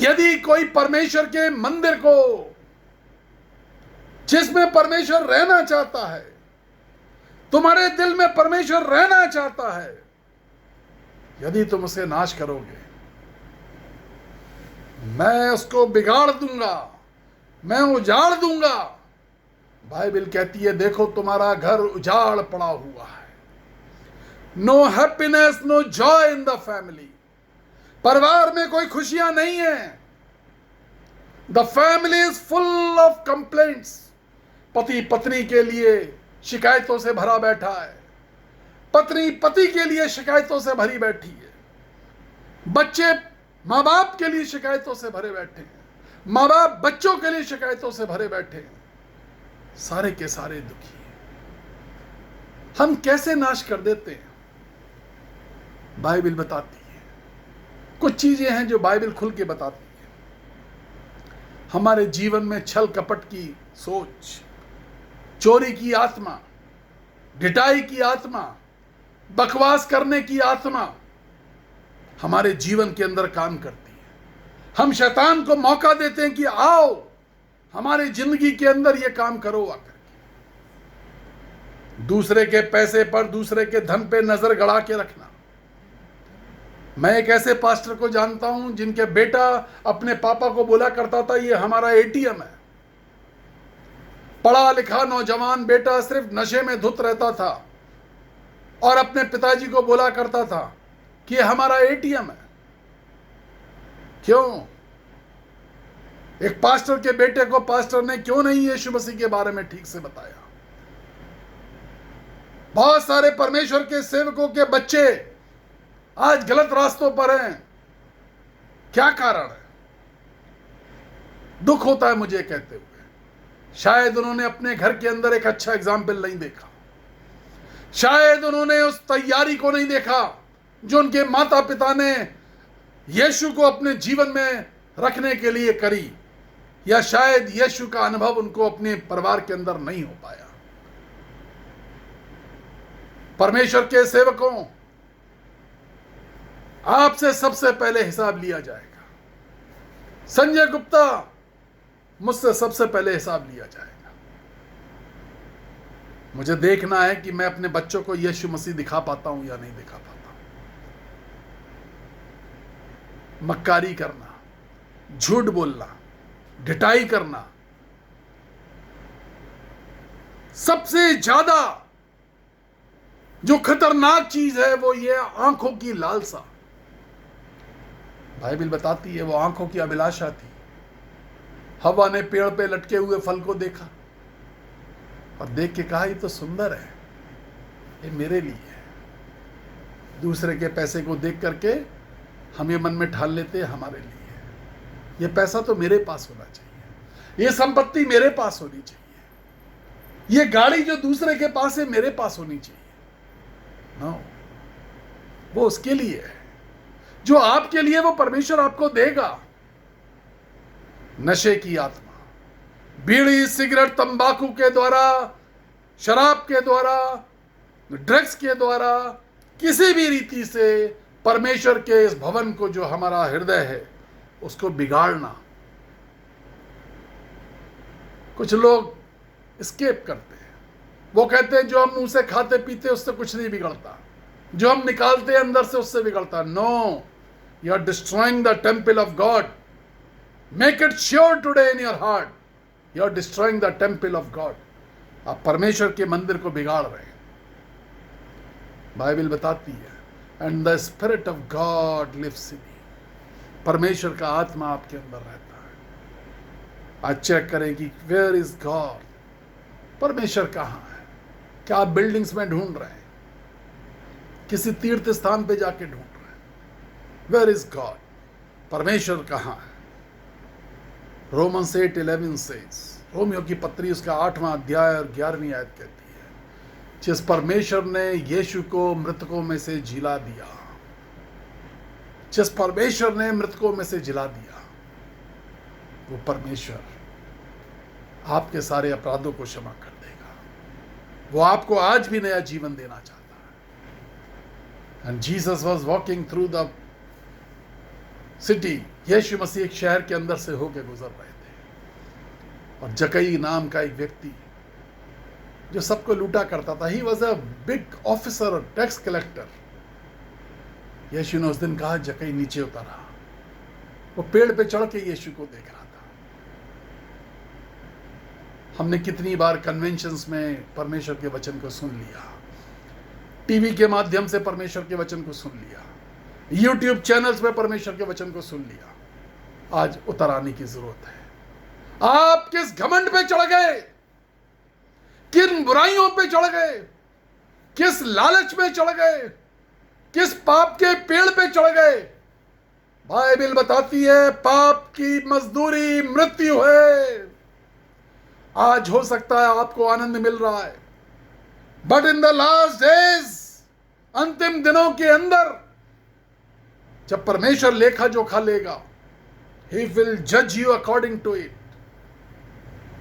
यदि कोई परमेश्वर के मंदिर को, जिसमें परमेश्वर रहना चाहता है, तुम्हारे दिल में परमेश्वर रहना चाहता है, यदि तुम उसे नाश करोगे, मैं उसको बिगाड़ दूंगा, मैं उजाड़ दूंगा। बाइबल कहती है देखो तुम्हारा घर उजाड़ पड़ा हुआ है। No happiness, no joy in the family. परिवार में कोई खुशियां नहीं है। The family is full of complaints. पति पत्नी के लिए शिकायतों से भरा बैठा है, पत्नी पति के लिए शिकायतों से भरी बैठी है, बच्चे माँ बाप के लिए शिकायतों से भरे बैठे हैं, माँ बाप बच्चों के लिए शिकायतों से भरे बैठे हैं, सारे के सारे दुखी हैं। हम कैसे नाश कर देते हैं? बाइबल बताती है, कुछ चीजें हैं जो बाइबल खुल के बताती है। हमारे जीवन में छल कपट की सोच, चोरी की आत्मा, ढिठाई की आत्मा, बकवास करने की आत्मा हमारे जीवन के अंदर काम करती है। हम शैतान को मौका देते हैं कि आओ हमारी जिंदगी के अंदर ये काम करो आकर के। दूसरे के पैसे पर, दूसरे के धन पे नजर गड़ा के रखना। मैं एक ऐसे पास्टर को जानता हूं जिनके बेटा अपने पापा को बोला करता था ये हमारा एटीएम है। पढ़ा लिखा नौजवान बेटा सिर्फ नशे में धुत रहता था और अपने पिताजी को बोला करता था कि ये हमारा एटीएम है। क्यों? एक पास्टर के बेटे को पास्टर ने क्यों नहीं यीशु मसीह के बारे में ठीक से बताया? बहुत सारे परमेश्वर के सेवकों के बच्चे आज गलत रास्तों पर हैं। क्या कारण है? दुख होता है मुझे कहते हुए। शायद उन्होंने अपने घर के अंदर एक अच्छा एग्जाम्पल नहीं देखा, शायद उन्होंने उस तैयारी को नहीं देखा जो उनके माता पिता ने यीशु को अपने जीवन में रखने के लिए करी, या शायद यीशु का अनुभव उनको अपने परिवार के अंदर नहीं हो पाया। परमेश्वर के सेवकों, आपसे सबसे पहले हिसाब लिया जाएगा। संजय गुप्ता, मुझसे सबसे पहले हिसाब लिया जाएगा। मुझे देखना है कि मैं अपने बच्चों को यीशु मसीह दिखा पाता हूं या नहीं दिखा पाता। मक्कारी करना, झूठ बोलना, ढिठाई करना, सबसे ज्यादा जो खतरनाक चीज है वो ये आंखों की लालसा। बाइबल बताती है वो आंखों की अभिलाषा थी। हवा ने पेड़ पे लटके हुए फल को देखा और देख के कहा ये तो सुंदर है, ये मेरे लिए है। दूसरे के पैसे को देख करके हम ये मन में ठान लेते हैं हमारे लिए है। ये पैसा तो मेरे पास होना चाहिए, ये संपत्ति मेरे पास होनी चाहिए, ये गाड़ी जो दूसरे के पास है मेरे पास होनी चाहिए। नो, वो उसके लिए है, जो आपके लिए वो परमेश्वर आपको देगा। नशे की आत्मा, बीड़ी, सिगरेट, तंबाकू के द्वारा, शराब के द्वारा, ड्रग्स के द्वारा, किसी भी रीति से परमेश्वर के इस भवन को जो हमारा हृदय है उसको बिगाड़ना। कुछ लोग स्केप करते हैं, वो कहते हैं जो हम मुंह से खाते पीते उससे कुछ नहीं बिगड़ता, जो हम निकालते हैं अंदर से उससे बिगड़ता। No, you are destroying the temple of God. Make it sure today in your heart, you are destroying the temple of God. आप परमेश्वर के मंदिर को बिगाड़ रहे हैं। बाइबल बताती है and the spirit of God lives in you. परमेश्वर का आत्मा आपके अंदर रहता है। आज चेक करें कि वेयर इज गॉड, परमेश्वर कहाँ है। क्या आप बिल्डिंग्स में ढूंढ रहे हैं, किसी तीर्थ स्थान पे जाके ढूंढ रहे हैं? वेयर इज गॉड, परमेश्वर कहाँ है? रोमन्स 8:11 सेज, रोमियो की पत्री उसका 8वां अध्याय और 11वीं आयत कहती है, जिस परमेश्वर ने यीशु को मृतकों में से जिला दिया, जिस परमेश्वर ने मृतकों में से जिला दिया, वो परमेश्वर आपके सारे अपराधों को क्षमा कर देगा। वो आपको आज भी नया जीवन देना चाहता है। And Jesus was walking through the city. यीशु मसीह एक शहर के अंदर से होकर गुजर रहे थे और जकई नाम का एक व्यक्ति जो सबको लूटा करता था, he was a big officer, tax collector. यीशु ने उस दिन कहा जकई नीचे उतरा। वो पेड़ पे चढ़ के यीशु को देख रहा था। हमने कितनी बार कन्वेंशंस में परमेश्वर के वचन को सुन लिया, टीवी के माध्यम से परमेश्वर के वचन को सुन लिया, यूट्यूब चैनल्स में परमेश्वर के वचन को सुन लिया। आज उतर आने की जरूरत है। आप किस घमंड पे चढ़ गए, किन बुराइयों पे चढ़ गए, किस लालच में चढ़ गए, किस पाप के पेड़ पे चढ़ गए? बाइबल बताती है पाप की मजदूरी मृत्यु है। आज हो सकता है आपको आनंद मिल रहा है, but in the last days, अंतिम दिनों के अंदर जब परमेश्वर लेखा जोखा लेगा, he will judge you according to it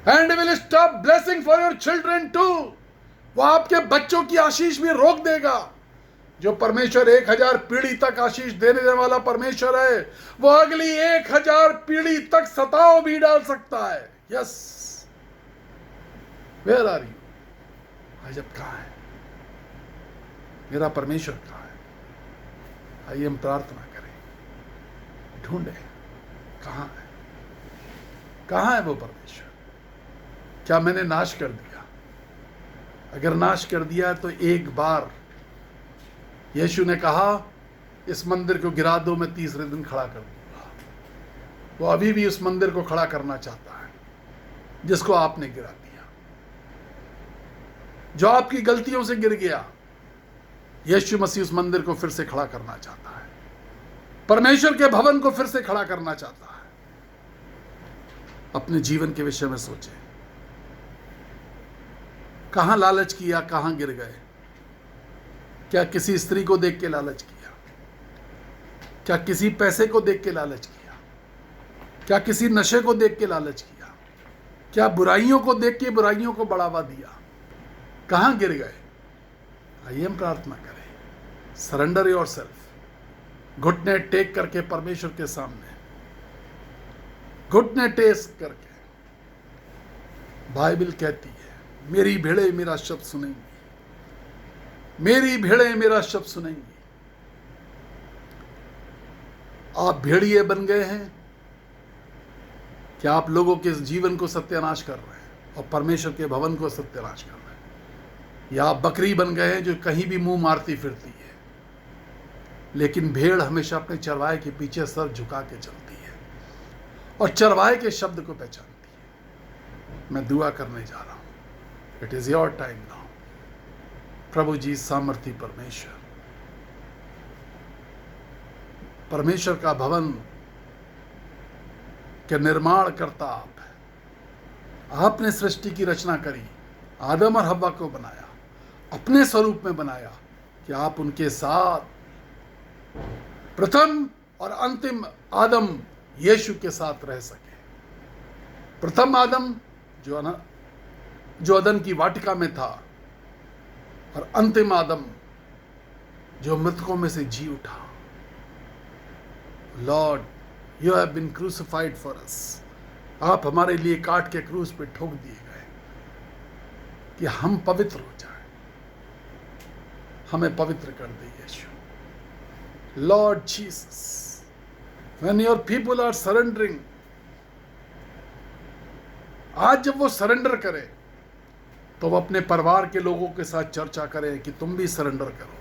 and he will stop blessing for your children too। वो आपके बच्चों की आशीष भी रोक देगा। जो परमेश्वर 1000 पीढ़ी तक आशीष देने वाला परमेश्वर है, वो अगली 1000 पीढ़ी तक सताव भी डाल सकता है। Yes, where are you? आज अब कहाँ है मेरा परमेश्वर? कहाँ है? आइए हम प्रार्थना करें, ढूंढे कहाँ है, कहाँ है वो परमेश्वर? क्या मैंने नाश कर दिया? अगर नाश कर दिया तो एक बार यीशु ने कहा इस मंदिर को गिरा दो, मैं तीसरे दिन खड़ा कर दूंगा। वो अभी भी उस मंदिर को खड़ा करना चाहता है जिसको आपने गिरा दिया, जो आपकी गलतियों से गिर गया। यीशु मसीह उस मंदिर को फिर से खड़ा करना चाहता है, परमेश्वर के भवन को फिर से खड़ा करना चाहता है। अपने जीवन के विषय में सोचें, कहां लालच किया, कहां गिर गए? क्या किसी स्त्री को देख के लालच किया? क्या किसी पैसे को देख के लालच किया? क्या किसी नशे को देख के लालच किया? क्या बुराइयों को देख के बुराइयों को बढ़ावा दिया? कहां गिर गए? आइए हम प्रार्थना करें। सरेंडर योरसेल्फ, घुटने टेक करके परमेश्वर के सामने, घुटने टेक करके। बाइबल कहती है मेरी भेड़ें मेरा शब्द सुनेंगी, मेरी भेड़ें मेरा शब्द सुनेंगी। आप भेड़िए बन गए हैं? क्या आप लोगों के जीवन को सत्यानाश कर रहे हैं और परमेश्वर के भवन को सत्यानाश कर रहे हैं? या आप बकरी बन गए हैं जो कहीं भी मुंह मारती फिरती है? लेकिन भेड़ हमेशा अपने चरवाहे के पीछे सर झुका के चलती है और चरवाहे के शब्द को पहचानती है। मैं दुआ करने जा रहा हूं। It is your time now. प्रभु जी सामर्थी परमेश्वर, परमेश्वर का भवन के निर्माण करता आप है। आपने सृष्टि की रचना करी, आदम और हव्वा को बनाया, अपने स्वरूप में बनाया कि आप उनके साथ प्रथम और अंतिम आदम यीशु के साथ रह सके। प्रथम आदम जो अदन की वाटिका में था, और अंतिम आदम जो मृतकों में से जी उठा। Lord, you have been crucified for us. आप हमारे लिए काट के क्रूस पे ठोक दिए गए कि हम पवित्र हो जाएं। हमें पवित्र कर दे यीशु। Lord Jesus, when your people are surrendering, आज जब वो सरेंडर करें तो वो अपने परिवार के लोगों के साथ चर्चा करें कि तुम भी सरेंडर करो,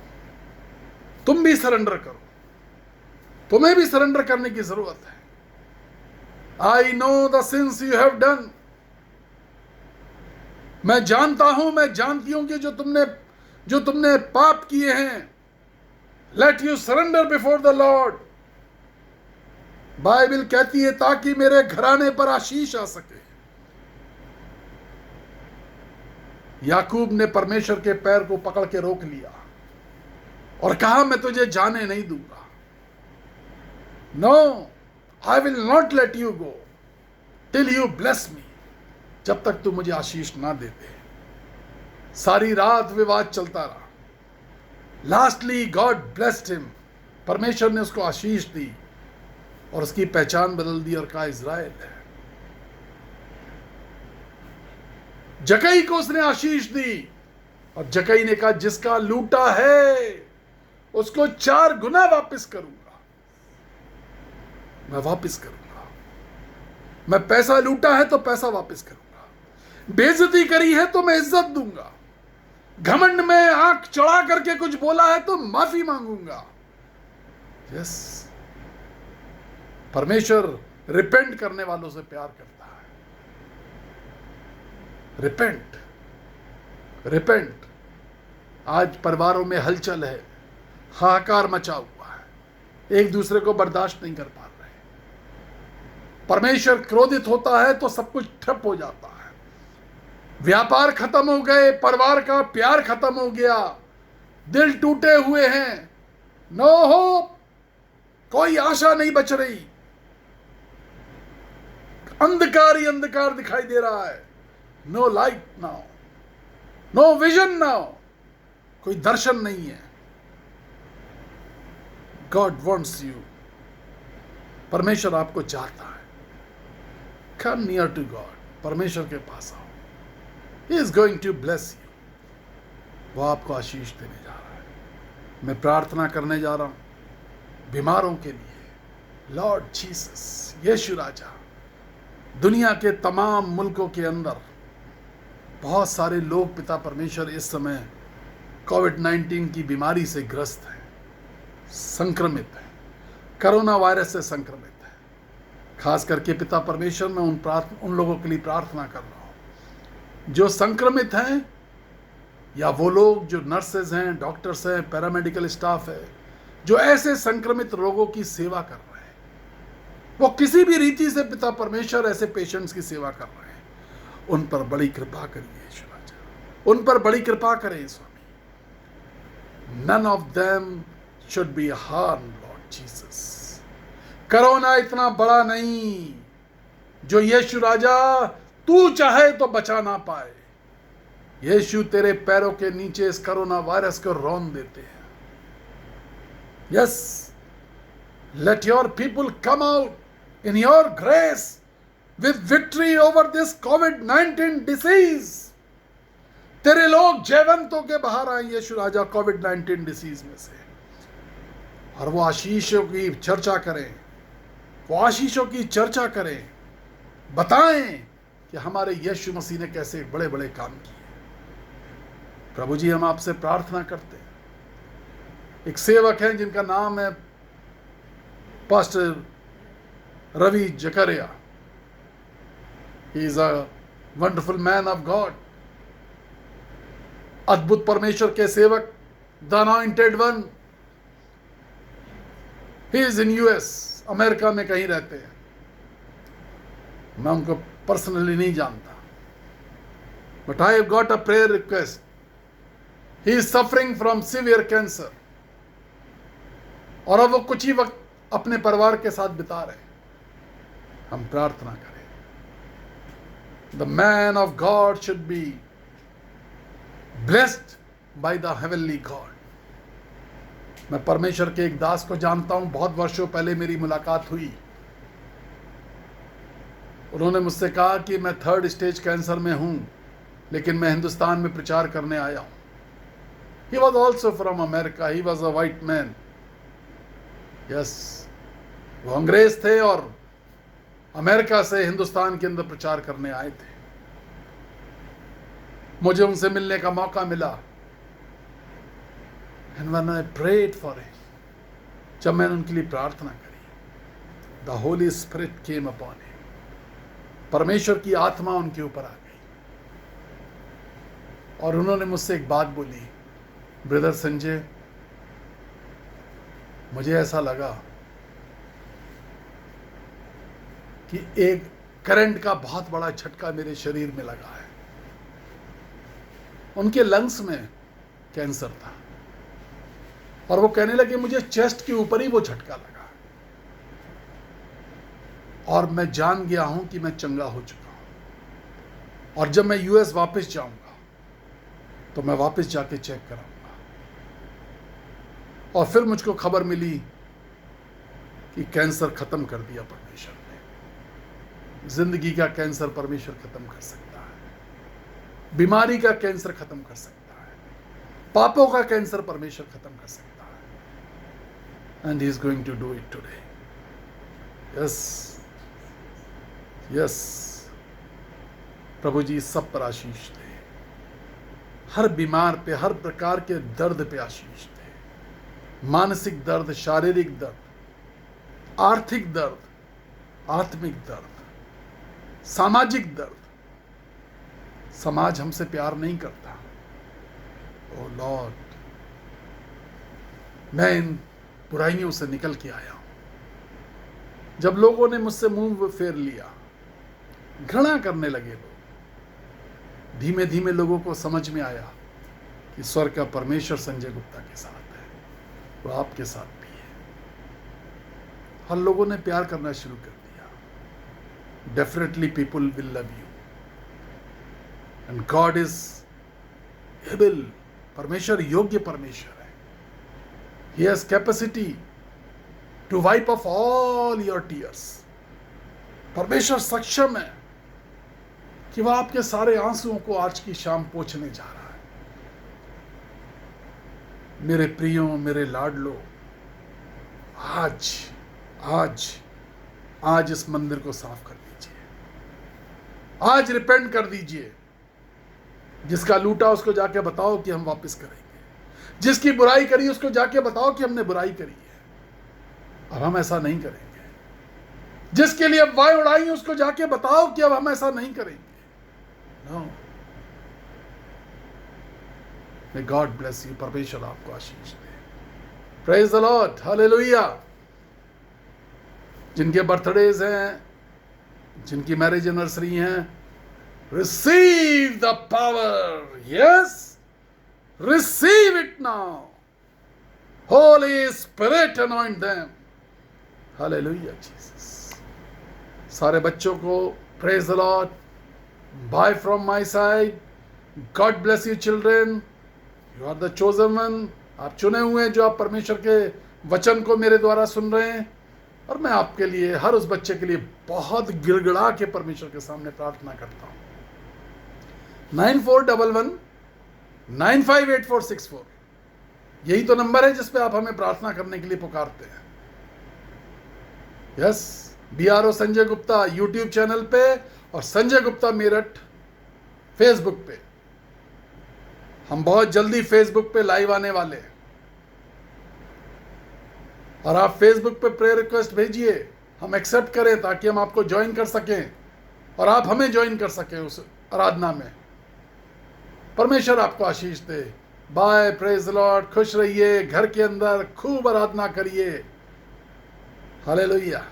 तुम भी सरेंडर करो, तुम्हें भी सरेंडर करने की जरूरत है। I know the sins you have done. मैं जानता हूं, मैं जानती हूं कि जो तुमने पाप किए हैं। Let you surrender before the Lord. Bible कहती है ताकि मेरे घराने पर आशीष आ सके। याकूब ने परमेश्वर के पैर को पकड़ के रोक लिया और कहा, मैं तुझे जाने नहीं दूंगा। No, I will not let you go till you bless me. जब तक तू मुझे आशीष ना दे दे। सारी रात विवाद चलता रहा। Lastly God blessed him. परमेश्वर ने उसको आशीष दी और उसकी पहचान बदल दी और कहा इज़राइल है। जकई को उसने आशीष दी और जकई ने कहा, जिसका लूटा है उसको 4 गुना वापस करूंगा। मैं वापस करूंगा। मैं पैसा लूटा है तो पैसा वापस करूंगा। बेइज्जती करी है तो मैं इज्जत दूंगा। घमंड में आंख चढ़ा करके कुछ बोला है तो माफी मांगूंगा। यस, परमेश्वर रिपेंट करने वालों से प्यार करता है। Repent, repent. आज परिवारों में हलचल है, हाहाकार मचा हुआ है, एक दूसरे को बर्दाश्त नहीं कर पा रहे। परमेश्वर क्रोधित होता है तो सब कुछ ठप हो जाता है। व्यापार खत्म हो गए, परिवार का प्यार खत्म हो गया, दिल टूटे हुए हैं। नो होप, कोई आशा नहीं बच रही। अंधकार ही अंधकार दिखाई दे रहा है। No light now, no vision now, कोई दर्शन नहीं है। God wants you. परमेश्वर आपको चाहता है। Come near to God. परमेश्वर के पास आओ। He is going to bless you. वो आपको आशीष देने जा रहा है। मैं प्रार्थना करने जा रहा हूं बीमारों के लिए। लॉर्ड जीसस, यीशु राजा, दुनिया के तमाम मुल्कों के अंदर बहुत सारे लोग पिता परमेश्वर इस समय कोविड-19 की बीमारी से ग्रस्त हैं, संक्रमित हैं, कोरोना वायरस से संक्रमित हैं। खास करके पिता परमेश्वर, मैं उन लोगों के लिए प्रार्थना कर रहा हूं जो संक्रमित हैं, या वो लोग जो नर्सेज हैं, डॉक्टर्स हैं, पैरामेडिकल स्टाफ है, जो ऐसे संक्रमित रोगों की सेवा कर रहे हैं। वो किसी भी रीति से पिता परमेश्वर ऐसे पेशेंट्स की सेवा कर रहे हैं। उन पर बड़ी कृपा करिए यीशु राजा, उन पर बड़ी कृपा करें स्वामी। None of them should be harm Lord Jesus. Corona इतना बड़ा नहीं जो यीशु राजा तू चाहे तो बचा ना पाए। यीशु तेरे पैरों के नीचे इस कोरोना वायरस को रौंद देते हैं। Yes, let your people come out in your grace with victory over this covid disease. तेरे लोग जयवंत होकर बाहर आए यीशु राजा कोविड-19 डिसीज में से, और वो आशीषों की चर्चा करें, वो आशीषों की चर्चा करें, बताएं कि हमारे यीशु मसीह ने कैसे बड़े बड़े काम किए। प्रभु जी, हम आपसे प्रार्थना करते हैं। एक सेवक हैं जिनका नाम है पास्टर रवि जकरिया। He is a wonderful man of God, अद्भुत परमेश्वर के सेवक, the anointed one. He is in US, America में कहीं रहते हैं, मैं उनको पर्सनली नहीं जानता, but I have got a prayer request. He is suffering from severe cancer, और अब वो कुछ ही वक्त अपने परिवार के साथ बिता रहे। हम प्रार्थना करें, the man of God should be blessed by the heavenly God. मैं परमेश्वर के एक दास को जानता हूं, बहुत वर्षों पहले मेरी मुलाकात हुई। उन्होंने मुझसे कहा कि मैं 3rd स्टेज कैंसर में हूं, लेकिन मैं हिंदुस्तान में प्रचार करने आया हूं। He was also from America, he was a white man. Yes, वो अंग्रेज थे और अमेरिका से हिंदुस्तान के अंदर प्रचार करने आए थे। मुझे उनसे मिलने का मौका मिला। And when I prayed for him, जब मैंने उनके लिए प्रार्थना करी, the Holy Spirit came upon him, परमेश्वर की आत्मा उनके ऊपर आ गई, और उन्होंने मुझसे एक बात बोली, ब्रदर संजय, मुझे ऐसा लगा कि एक करंट का बहुत बड़ा झटका मेरे शरीर में लगा है। उनके लंग्स में कैंसर था, और वो कहने लगे मुझे चेस्ट के ऊपर ही वो झटका लगा, और मैं जान गया हूं कि मैं चंगा हो चुका हूं, और जब मैं यूएस वापस जाऊंगा तो मैं वापस जाके चेक कराऊंगा। और फिर मुझको खबर मिली कि कैंसर खत्म कर दिया परमेश्वर ने। जिंदगी का कैंसर परमेश्वर खत्म कर सकता है, बीमारी का कैंसर खत्म कर सकता है, पापों का कैंसर परमेश्वर खत्म कर सकता है। And he is going to do it today. Yes, yes. प्रभु जी सब पर आशीष दे, हर बीमार पे, हर प्रकार के दर्द पे आशीष दे। मानसिक दर्द, शारीरिक दर्द, आर्थिक दर्द, आत्मिक दर्द, सामाजिक दर्द। समाज हमसे प्यार नहीं करता। ओ लॉर्ड, मैं इन बुराइयों से निकल के आया हूं। जब लोगों ने मुझसे मुंह फेर लिया, घृणा करने लगे लोग, धीमे धीमे लोगों को समझ में आया कि स्वर्ग का परमेश्वर संजय गुप्ता के साथ है, वो आपके साथ भी है। हर लोगों ने प्यार करना शुरू कर दिया। Definitely people will love you, and God is able. परमेश्वर योग्य परमेश्वर है। He has capacity to wipe off all your tears. परमेश्वर सक्षम है कि वह आपके सारे आंसुओं को आज की शाम पोंछने जा रहा है। मेरे प्रियों, मेरे लाडलो, आज आज आज इस मंदिर को साफ कर दीजिए। आज रिपेंट कर दीजिए। जिसका लूटा उसको जाके बताओ कि हम वापस करेंगे। जिसकी बुराई करी उसको जाके बताओ कि हमने बुराई करी है और हम ऐसा नहीं करेंगे। जिसके लिए वाय उड़ाई उसको जाके बताओ कि अब हम ऐसा नहीं करेंगे। No, may God bless you. परमेश्वर आपको आशीष दे। Praise the Lord, hallelujah. जिनके बर्थडेज हैं, जिनकी मैरिज एनिवर्सरी हैं, receive the power. Yes, receive it now. Holy Spirit anoint them. Hallelujah, Jesus. सारे बच्चों को praise the Lord. Bye from my side. God bless you children. You are the chosen one. आप चुने हुए हैं जो आप परमेश्वर के वचन को मेरे द्वारा सुन रहे हैं। और मैं आपके लिए, हर उस बच्चे के लिए बहुत गिड़गिड़ा के परमेश्वर के सामने प्रार्थना करता हूँ। 9411958464 यही तो नंबर है जिस पे आप हमें प्रार्थना करने के लिए पुकारते हैं। Yes, BRO Sanjay Gupta YouTube channel पे और संजय गुप्ता मेरठ फेसबुक पे। हम बहुत जल्दी फेसबुक पे लाइव आने वाले हैं और आप फेसबुक पे प्रेयर रिक्वेस्ट भेजिए, हम एक्सेप्ट करें ताकि हम आपको ज्वाइन कर सकें। और आप हमें ज्वाइन कर सकें उस आराधना में। परमेश्वर आपको आशीष दे। Bye, praise Lord. खुश रहिए, घर के अंदर खूब आराधना करिए। हालेलुया।